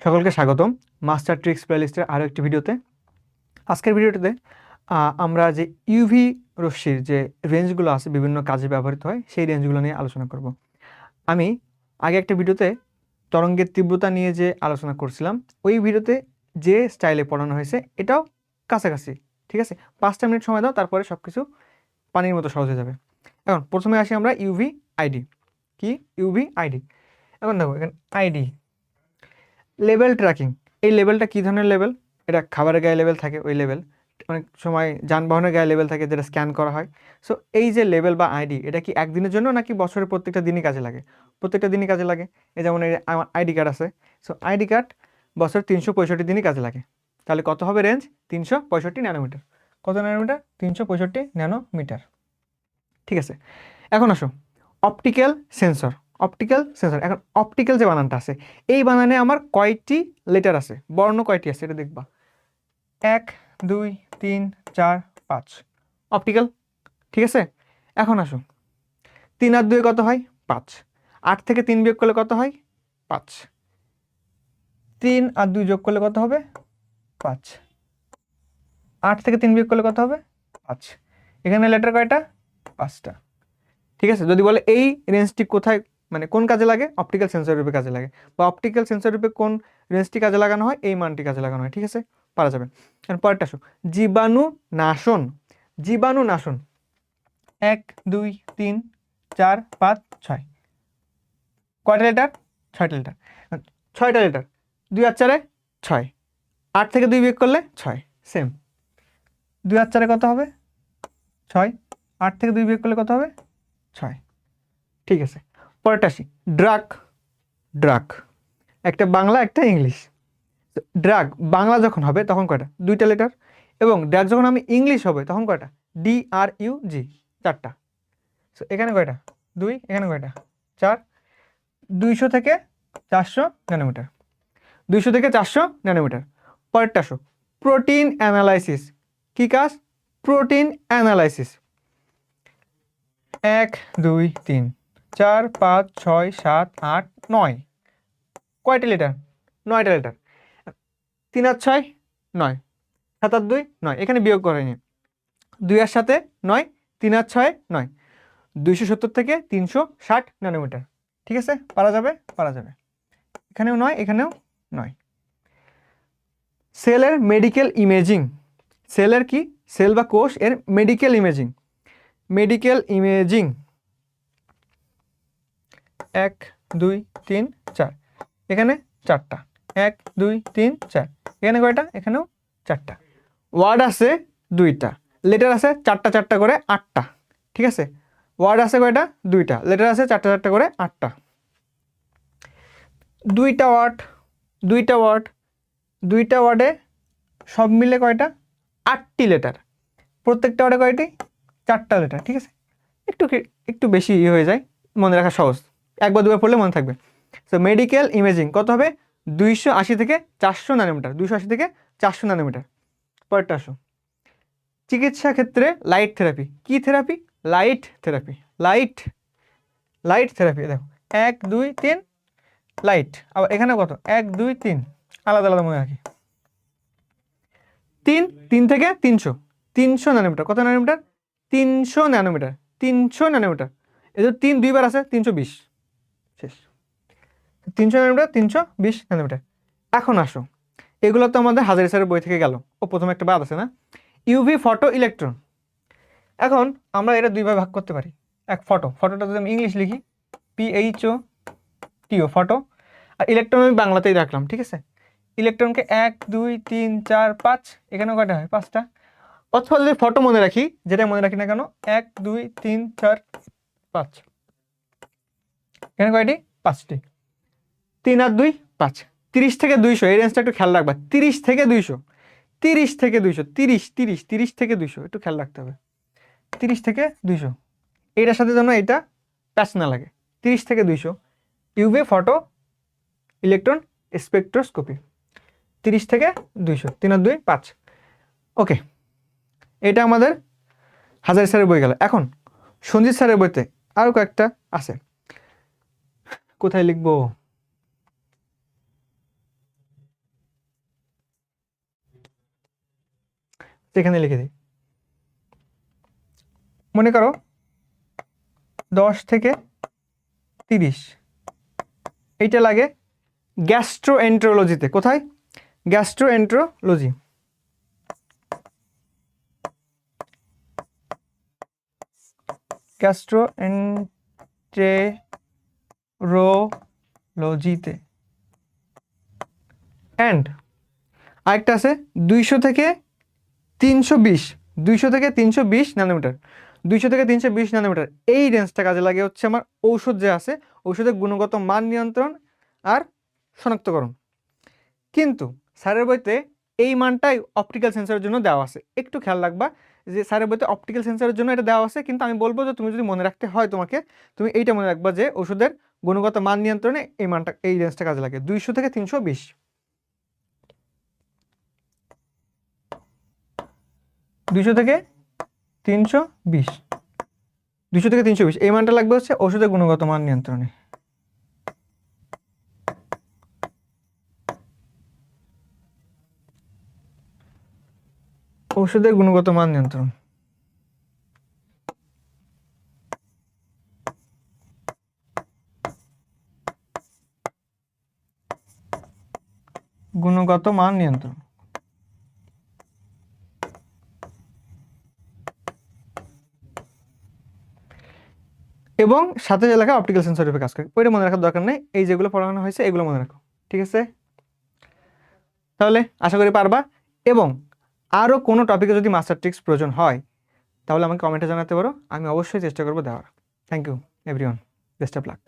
সকলকে স্বাগতম master tricks প্লেলিস্টের আরও একটি ভিডিওতে। আজকের ভিডিওটিতে আমরা যে ইউভি রশ্মির যে রেঞ্জগুলো আছে বিভিন্ন কাজে ব্যবহৃত হয় সেই রেঞ্জগুলো নিয়ে আলোচনা করব। আমি আগে একটা ভিডিওতে তরঙ্গের তীব্রতা নিয়ে যে আলোচনা করছিলাম, ওই ভিডিওতে যে স্টাইলে পড়ানো হয়েছে এটাও কাছাকাছি। ঠিক আছে, 5টা মিনিট সময় দাও, তারপরে সব কিছু পানির মতো সহজ হয়ে যাবে। এখন প্রথমে আসি আমরা ইউভি আইডি। কি ইউভি আইডি? এখন দেখো এখানে আইডি লেভেল ট্র্যাকিং। এই লেভেলটা কী ধরনের লেভেল? এটা খাবারের গায়ে লেভেল থাকে, ওই লেভেল। অনেক সময় যানবাহনের গায়ে লেভেল থাকে, যেটা স্ক্যান করা হয়। সো এই যে লেভেল বা আইডি, এটা কি একদিনের জন্য নাকি বছরের প্রত্যেকটা দিনই কাজে লাগে? প্রত্যেকটা দিনই কাজে লাগে। এই যেমন এই আমার আইডি কার্ড আছে, সো আইডি কার্ড বছর 365 দিনই কাজে লাগে। তাহলে কত হবে রেঞ্জ? 365 ন্যানোমিটার। কত ন্যানোমিটার? 365 ন্যানোমিটার। ঠিক আছে, এখন আসো অপটিক্যাল সেন্সর। অপটিক্যাল সেন্সর, এখন অপটিক্যাল যে বানানটা আছে, এই বানানে আমার কয়টি লেটার আছে, বর্ণ কয়টি আছে এটা দেখবা। 1 2 3 4 5 অপটিক্যাল। ঠিক আছে, এখন আসো 3 আর 2 কত হয়? 5। 8 থেকে 3 বিয়োগ করলে কত হয়? 5। 3 আর 2 যোগ করলে কত হবে? 5। 8 থেকে 3 বিয়োগ করলে কত হবে? 5। এখানে লেটার কয়টা? 5টা। ঠিক আছে, যদি বলে এই রেঞ্জটি কোথায়, মানে কোন কাজে লাগে, অপটিক্যাল সেন্সর রূপে কাজে লাগে, বা অপটিক্যাল সেন্সর রূপে কোন রেঞ্জটি কাজে লাগানো হয়, এই মানটি কাজে লাগানো হয়। ঠিক আছে, পারা যাবে। এখন পরেরটা আসো, জীবাণু নাশন। জীবাণু নাশন 1 2 3 4 5 6 কয়টা লিটার? 6টা লিটার। 6টা লিটার, 2 আর 4 6। 8 থেকে 2 বিয়োগ করলে 6, সেম। 2 আর 4 কত হবে? 6। 8 থেকে 2 বিয়োগ করলে কত হবে? 6। ঠিক আছে, পরেরটা আসি, ড্রাগ। ড্রাগ একটা বাংলা একটা ইংলিশ। ড্রাগ বাংলা যখন হবে তখন কয়টা? 2টা লেটার। এবং ড্রাগ যখন আমি ইংলিশ হবে তখন কয়টা? DRUG, 4টা। সো এখানে কয়টা? 2, এখানে কয়টা? 4। 200 থেকে 400 ন্যানোমিটার। 200 থেকে 400 ন্যানোমিটার। পরেরটা আসো, প্রোটিন অ্যানালাইসিস। কি কাজ? Protein analysis. 1 2 3 4 5 6 7 8 9 কয়টা লিটার? 9টা লিটার। 3 আর 6 9, 7 আর 2 9, এখানে বিয়োগ করেনি। 2 আর 7 9, 3 আর 6 9। 270 থেকে 360 ন্যানোমিটার। ঠিক আছে, পারা যাবে? পারা যাবে। এখানেও 9, এখানেও 9। সেলের মেডিকেল ইমেজিং। সেলের কি? সেল বা কোষ এর মেডিকেল ইমেজিং। মেডিকেল ইমেজিং 1 2 3 4, এখানে 4টা। 1 2 3 4, এখানে কয়টা? এখানেও 4টা। ওয়ার্ড আছে 2টা, লেটার আছে 4টা 4টা করে 8টা। ঠিক আছে, ওয়ার্ড আছে কয়টা? 2টা, লেটার আছে 4টা 4টা করে 8টা। 2টা ওয়ার্ড, 2টা ওয়ার্ড, 2টা ওয়ার্ডে সব মিলে কয়টা? 8টি লেটার। প্রত্যেকটা ওয়ার্ডে কয়টি? 4টা লেটার। ঠিক আছে, একটু বেশি হয়ে যায়, মনে রাখা সহজ, একবার দুবার পড়লে মনে থাকবে। সো মেডিকেল ইমেজিং কত হবে? 280 থেকে 400 ন্যানোমিটার। 280 থেকে 400 ন্যানোমিটার। পরেরটা আসো, চিকিৎসা ক্ষেত্রে লাইট থেরাপি। কি therapy? Light therapy. Light light therapy. দেখো 1 2 3 লাইট। আবার এখানে কত? 1 2 3, আলাদা আলাদা মনে রাখি। 3 3 থেকে 300, 300 ন্যানোমিটার। কত ন্যানোমিটার? 300 ন্যানোমিটার। 300 ন্যানোমিটার। এই যে 3 দুইবার আছে, 320, শেষ। 300 ন্যানোমিটার, 320 ন্যানোমিটার। এখন আসো, এগুলো তো আমাদের হাজারি স্যারের বই থেকে গেল। ও প্রথমে একটা বাদ আছে না, ইউভি ফটো ইলেকট্রন। এখন আমরা এটা দুইভাবে ভাগ করতে পারি। এক ফটোটা যদি আমি ইংলিশ লিখি PHOTO, ফটো। আর ইলেকট্রন আমি বাংলাতেই রাখলাম। ঠিক আছে, ইলেকট্রনকে 1 2 3 4 5, এখানেও কয়টা হয়? 5টা। অথবা যদি ফটো মনে রাখি, যেটা মনে রাখি না কেন, 1 2 3 4 5, এখানে কয়টি? 5টি। 3 আর 2 5। 30 থেকে 200, এই রেঞ্জটা একটু খেয়াল রাখবা। 30 থেকে 200, 30 থেকে 200, 30 30 30 থেকে 200 একটু খেয়াল রাখতে হবে। 30 থেকে 200, এইটার সাথে যেন এটা প্যাচ না লাগে। 30 থেকে 200 ইউভি ফটো ইলেকট্রন স্পেকট্রোস্কোপি। 30 থেকে 200, 3 আর 2 5। ওকে, এটা আমাদের হাজারি স্যারের বই গেল। এখন সঞ্জিত স্যারের বইতে আরও কয়েকটা আছে। কোথায় লিখবো? সেখানে লিখে দিই। মনে করো 10 থেকে 30, এইটা লাগে গ্যাস্ট্রোএন্টারোলজিতে। কোথায়? গ্যাস্ট্রোএন্টারোলজি। গ্যাস্ট্রোএন্টেরোলজিতে। অ্যান্ড আরেকটা আছে 200 থেকে 320, 200 থেকে 320 ন্যানোমিটার, 200 থেকে 320 ন্যানোমিটার। এই রেঞ্জটা কাজে লাগে হচ্ছে আমার ঔষধ যে আছে, ঔষধের গুণগত মান নিয়ন্ত্রণ আর শনাক্তকরণ। কিন্তু স্যারের বইতে এই মানটাই অপটিক্যাল সেন্সরের জন্য দেওয়া আছে। একটু খেয়াল রাখবা যে স্যারের বইতে অপটিক্যাল সেন্সরের জন্য এটা দেওয়া আছে, কিন্তু আমি বলবো যে তুমি যদি মনে রাখতে হয় তোমাকে, তুমি এইটা মনে রাখবা যে ওষুধের গুণগত মান নিয়ন্ত্রণে এই মানটা, এই রেঞ্জটা কাজে লাগে 200 থেকে 320। 200 থেকে 320, 200 থেকে 320 এই মানটা লাগবে হচ্ছে ওষুধের গুণগত মান নিয়ন্ত্রণে। ওষুধের গুণগত মান নিয়ন্ত্রণ। গুণগত মান নিয়ন্ত্রণ। এবং সাথে যে লেখা অপটিক্যাল সেন্সর রূপে কাজ করে, ওইটা মনে রাখার দরকার নেই। এই যেগুলো পড়ানো হয়েছে এগুলো মনে রাখো, ঠিক আছে? তাহলে আশা করি পারবা। এবং আরও কোনো টপিকে যদি মাস্টার ট্রিক্স প্রয়োজন হয় তাহলে আমাকে কমেন্টে জানাতে পারো, আমি অবশ্যই চেষ্টা করবো দেওয়ার। Thank you everyone, best of lakh.